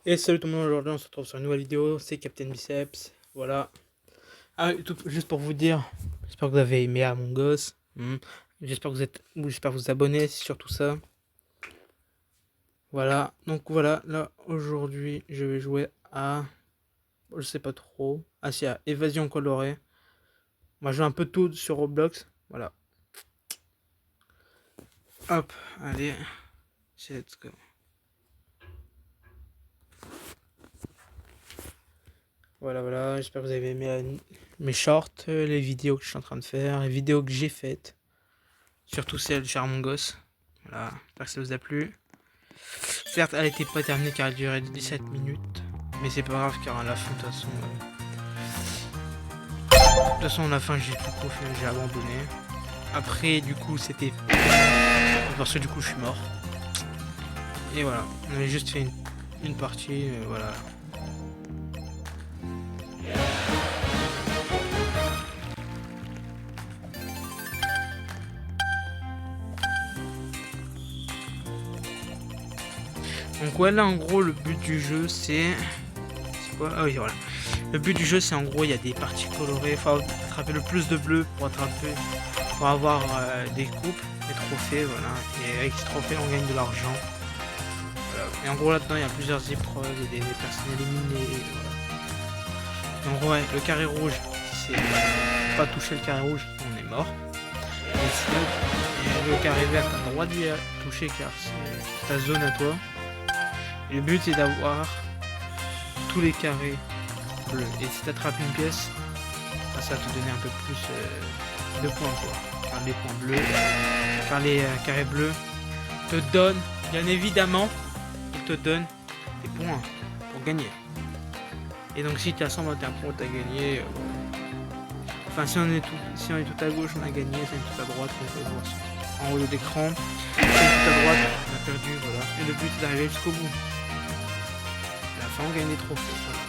Et salut tout le monde, aujourd'hui on se retrouve sur une nouvelle vidéo, c'est Captain Biceps, voilà. Ah, juste pour vous dire, j'espère que vous avez aimé Among Us, j'espère que vous abonnez, c'est surtout ça. Voilà, donc voilà, là aujourd'hui je vais jouer à, je sais pas trop, ah si, à Évasion colorée. On va jouer un peu tout sur Roblox, voilà. Hop, allez, let's go. Voilà, j'espère que vous avez aimé mes shorts, les vidéos que je suis en train de faire, les vidéos que j'ai faites. Surtout celle chez Among Us. Voilà, j'espère que ça vous a plu. Certes, elle n'était pas terminée car elle durait 17 minutes. Mais c'est pas grave car à la fin, de toute façon, à la fin, j'ai tout fait, j'ai abandonné. Après, du coup, c'était parce que du coup, je suis mort. Et voilà, on avait juste fait une partie, voilà. Donc ouais, là, en gros, le but du jeu, c'est quoi? Ah oui, voilà. Le but du jeu, c'est en gros, il y a des parties colorées. Il faut attraper le plus de bleus pour avoir des coupes, des trophées, voilà. Et avec ces trophées, on gagne de l'argent. Voilà. Et en gros, là-dedans, il y a plusieurs épreuves, il y a des personnes éliminées. Voilà. Et en gros, ouais, le carré rouge, si c'est pas toucher le carré rouge, on est mort. Et le carré vert, t'as le droit d'y toucher car c'est ta zone à toi. Et le but, c'est d'avoir tous les carrés bleus. Et si t'attrapes une pièce, ça va te donner un peu plus de points quoi. Car les points bleus, car les carrés bleus te donnent, bien évidemment, ils te donnent des points pour gagner. Et donc si tu as 121 points, tu as gagné. Enfin si on est tout à gauche, on a gagné, si on est tout à droite, on peut voir en haut de l'écran. Si on est tout à droite, on a perdu, voilà. Et le but c'est d'arriver jusqu'au bout. À la fin on gagne des trophées, voilà.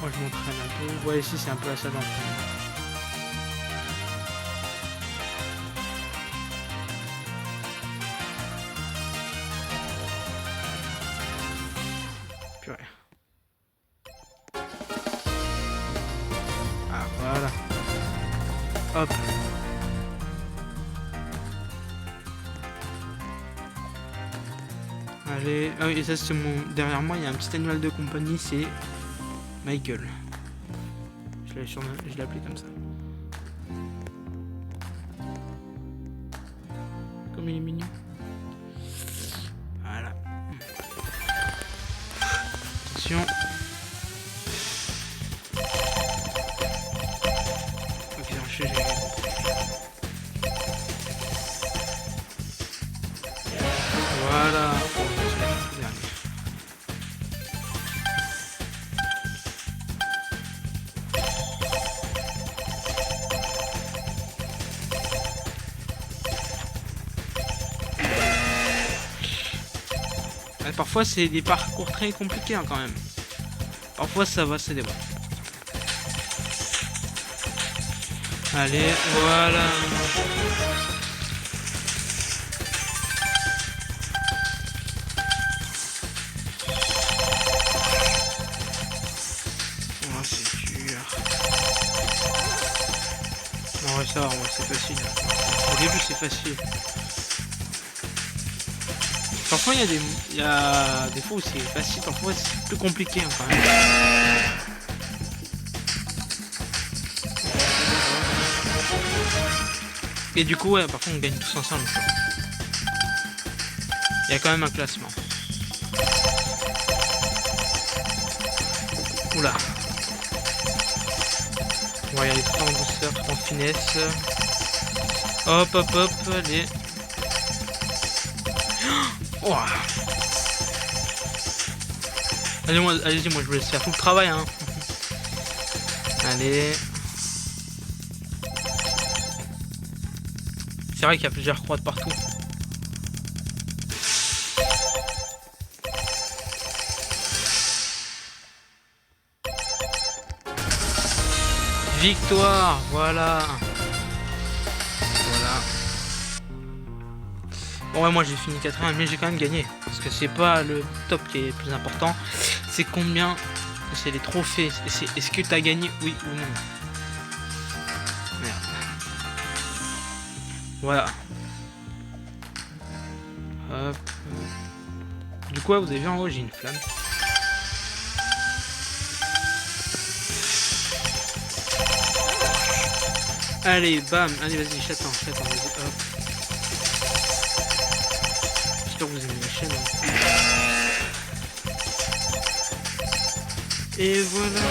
Moi je m'entraîne un peu. Vous voyez ici c'est un peu la salle d'entraînement. Purée. Ah voilà. Hop. Allez. Ah oui, et ça c'est mon. Derrière moi il y a un petit animal de compagnie, c'est Michael. Je l'ai appelé comme ça. Comme il est mignon. Voilà. Attention. Ok, j'ai voilà. Parfois c'est des parcours très compliqués hein, quand même. Parfois ça va, c'est des bons. Allez, voilà. Oh, c'est dur. Non, ouais, ça va, c'est facile. Au début c'est facile. Parfois il y a des fois où c'est facile, parfois c'est plus compliqué hein, quand même. Et du coup ouais, parfois on gagne tous ensemble. Il y a quand même un classement. Oula. On va y aller tout en douceur, tout en finesse. Hop, allez. Oh. Allez-y, moi je vous laisse faire tout le travail hein. Allez. C'est vrai qu'il y a plusieurs croix de partout. Victoire, voilà. Bon ouais, moi j'ai fini 80, mais j'ai quand même gagné. Parce que c'est pas le top qui est le plus important. C'est combien... C'est les trophées. Est-ce que t'as gagné, oui ou non? Merde. Voilà. Hop. Du coup, vous avez vu en haut, j'ai une flamme. Allez, bam. Allez, vas-y, j'attends, vas-y, hop. J'espère que vous aimez la chaîne. Hein. Et voilà.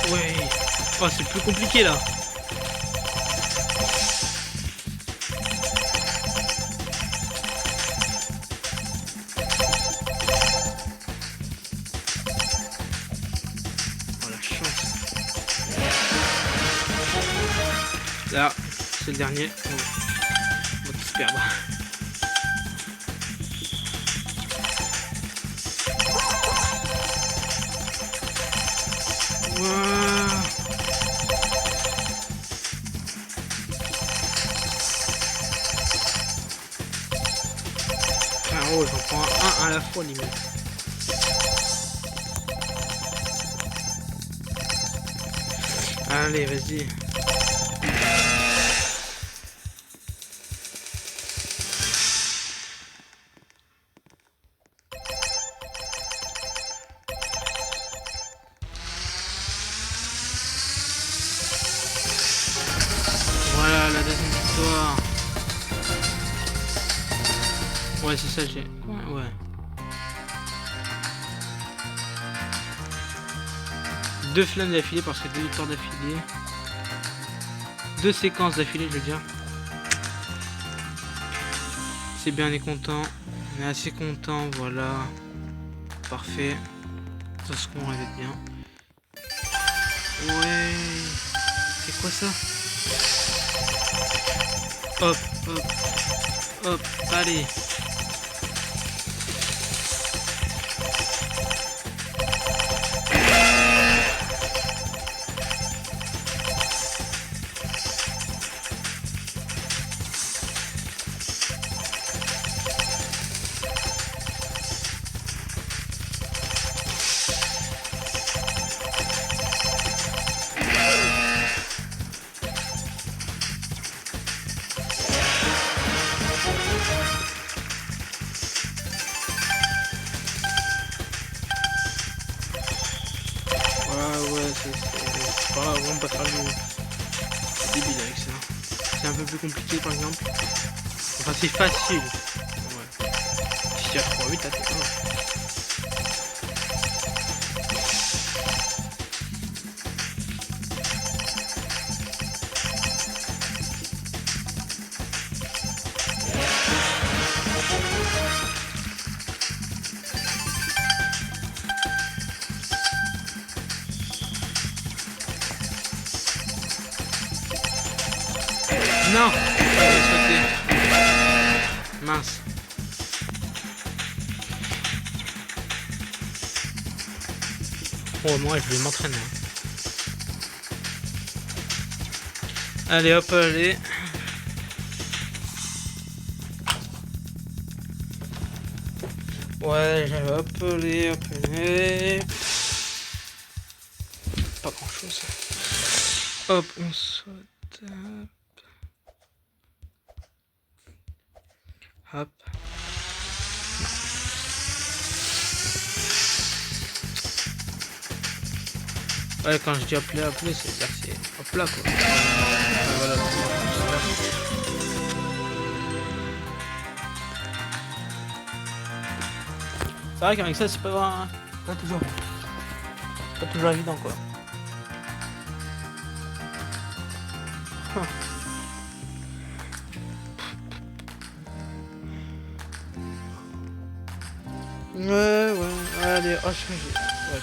Ouais, oh, c'est plus compliqué là. Oh la chance. Là, c'est le dernier. On va tous perdre. Wow. Oh, j'en prends un à la fois limite. Allez, vas-y. Voilà la deuxième victoire. Ouais, c'est ça, j'ai... Ouais. Deux flammes d'affilée parce que 2 victoires d'affilée. 2 séquences d'affilée, je veux dire. C'est bien, on est content. On est assez content, voilà. Parfait. C'est ce qu'on rêvait bien. Ouais. C'est quoi ça? Hop, hop, hop, allez. C'est pas grave, on pas faire le débile avec ça. C'est un peu plus compliqué par exemple. Enfin c'est facile. Ouais. Si tu as 3-8, t'as fait non, j'ai sauté. Mince. Oh moi je vais m'entraîner. Allez hop, allez. Ouais, hop, allez, hop, allez. Pas grand chose. Hop, on saute. Hop. Ouais, quand je dis hop là, c'est-à-dire que c'est hop là quoi. Voilà, c'est vrai qu'avec ça, c'est pas toujours évident quoi. Ouais, allez, oh, changer. Ouais.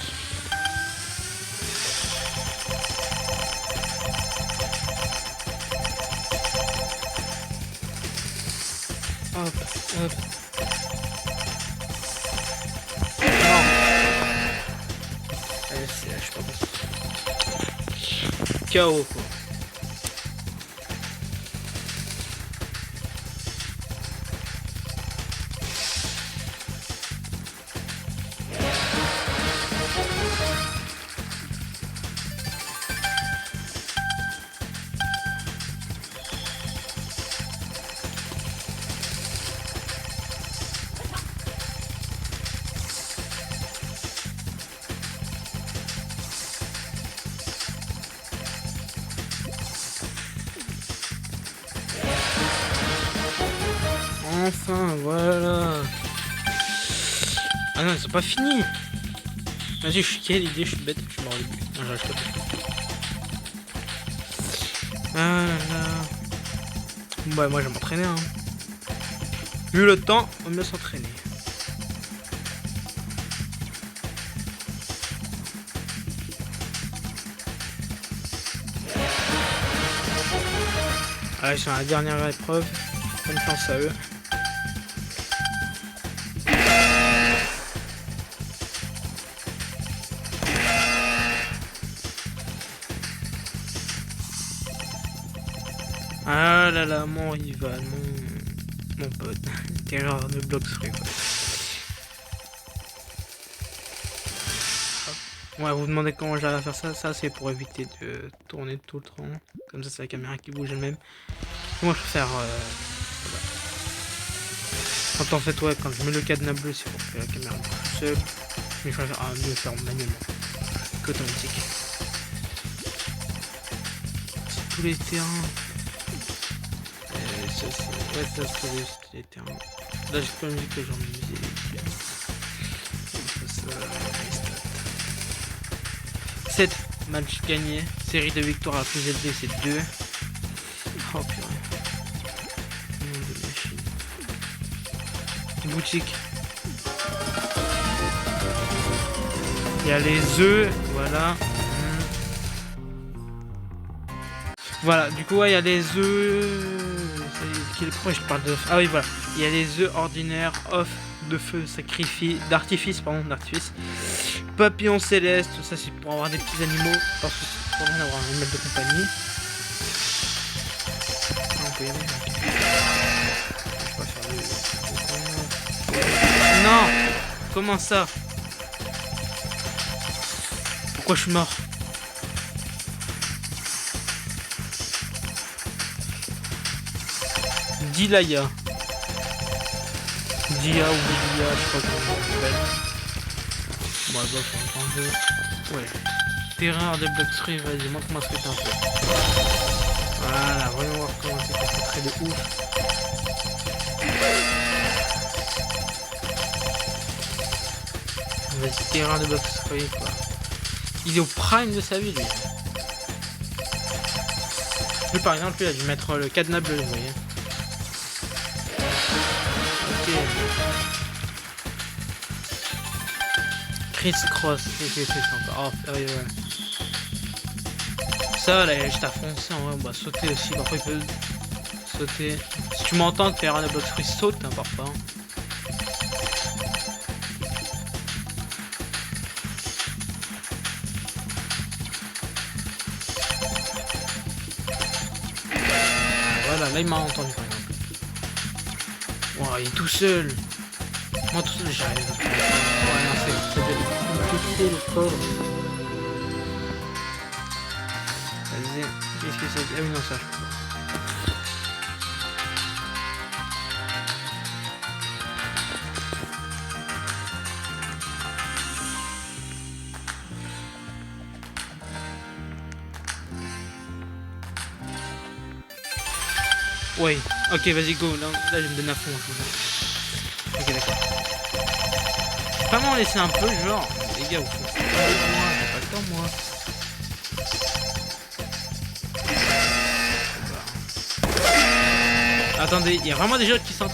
Hop. Non. Allez, je sais pas possible. KO, quoi. Enfin, voilà. Ah non, ils sont pas finis. Vas-y, je suis quelle idée, je suis bête, je suis mort au début. Non, j'arrive pas. Ah là là. Bah, moi, je vais m'entraîner, hein. Vu le temps, on va mieux s'entraîner. Allez, sur la dernière épreuve. Bonne chance à eux. Ah là là, mon rival, mon pote. Terreur de Blox Free, quoi. Ouais, vous demandez comment j'arrive à faire ça. Ça, c'est pour éviter de tourner tout le temps. Comme ça, c'est la caméra qui bouge elle-même. Moi, je préfère... voilà. Quand en fait, ouais, quand je mets le cadenas bleu, c'est pour que la caméra bouge toute seule. Mais je préfère mieux faire manuellement qu'automatique. C'est tous les terrains. Ça, ouais, ça c'est juste les terrains. Là, j'ai pas envie que j'en musique. Ça, 7 matchs gagnés. Série de victoires la plus élevée, c'est 2. Oh purée. Nom de machine. Boutique. Il y a les œufs, voilà. Voilà, du coup, ouais, il y a les œufs. Pourquoi je parle d'œufs? Ah oui, voilà. Il y a les œufs ordinaires, off, de feu, d'artifice, d'artifice. Papillon céleste, tout ça c'est pour avoir des petits animaux. Parce que c'est pour rien avoir un animal de compagnie. Ah, on peut y aller. Non! Comment ça? Pourquoi je suis mort? Dilaya. Dia ou Dia, je crois comment on l'appelle. Bon, bah, faut entendre. Ouais. Terreur des Blox Free, vas-y, montre-moi ce que t'as fait. Voilà, voyons voir comment c'est concentré de ouf. Vas-y, terreur des Blox Free, quoi. Il est au prime de sa vie, lui. Lui, par exemple, il a dû mettre le cadenas bleu, vous voyez. Chris Cross, c'est sympa. Oh, ouais. Ça, là, je t'ai foncé en vrai, on va sauter aussi. Parfois, il peut sauter. Si tu m'entends, faire un Blox Free, saute, hein, parfois. Voilà, là, il m'a entendu, par exemple. Wow, il est tout seul. Moi tout seul j'arrive. Ouais, non, c'est compliqué le pauvre. Vas-y, qu'est-ce que c'est? Ah oui, non, ça je peux pas. Ouais, ok, vas-y, go. Là, je me donne à fond. Ok, d'accord. Pas m'en laisser un peu, genre. Les gars, vous faites ça. J'ai pas le temps, moi. Attendez, il y a vraiment des gens qui sont